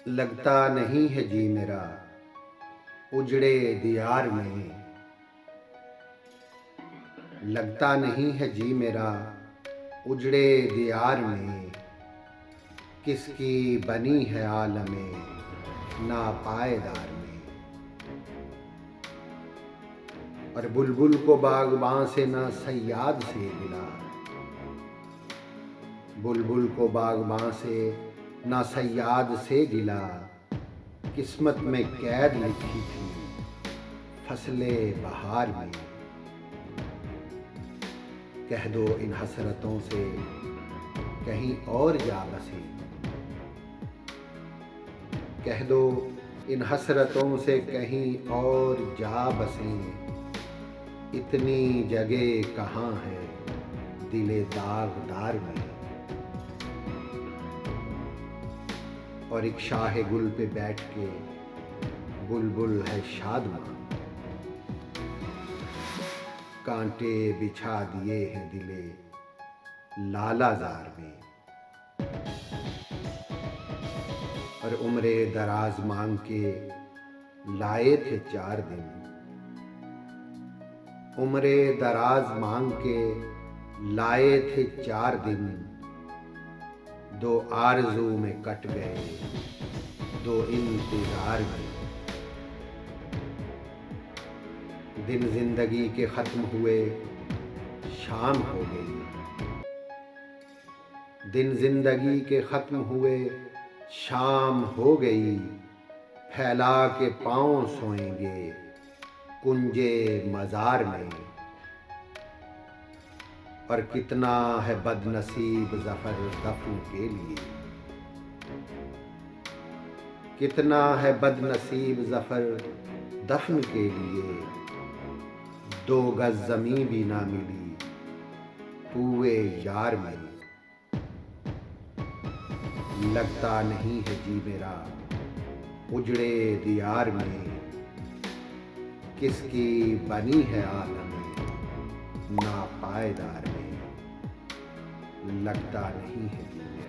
लगता नहीं है जी मेरा उजड़े दियार में। लगता नहीं है जी मेरा उजड़े दियार में। किसकी बनी है आलमे नापायदार में। और बुलबुल को बागबां से ना सयाद से गिला। बुलबुल को बागबां से ना सयाद से गिला। किस्मत में कैद लिखी थी फसले बहार में। कह दो इन हसरतों से कहीं और जा बसे। कह दो इन हसरतों से कहीं और जा बसें। इतनी जगह कहाँ है दिले दागदार में। और एक शाह गुल पे बैठ के बुलबुल है शादमां। कांटे बिछा दिए हैं दिले लालाजार में। और उम्रे दराज मांग के लाए थे 4 दिन। उम्रे दराज मांग के लाए थे 4 दिन। 2 आरज़ू में कट गए 2 इंतजार में। दिन जिंदगी के खत्म हुए शाम हो गई। दिन जिंदगी के खत्म हुए शाम हो गई। फैला के पाँव सोएंगे कुंजे मज़ार में। और कितना है बदनसीब ज़फ़र दफ़न के लिए। कितना है बदनसीब ज़फ़र दफ़न के लिए। 2 गज़ ज़मीं भी ना मिली कुए यार में। लगता नहीं है जी मेरा उजड़े दियार में। किसकी बनी है आलमे नापायदार में। लगता नहीं है जी मेरा।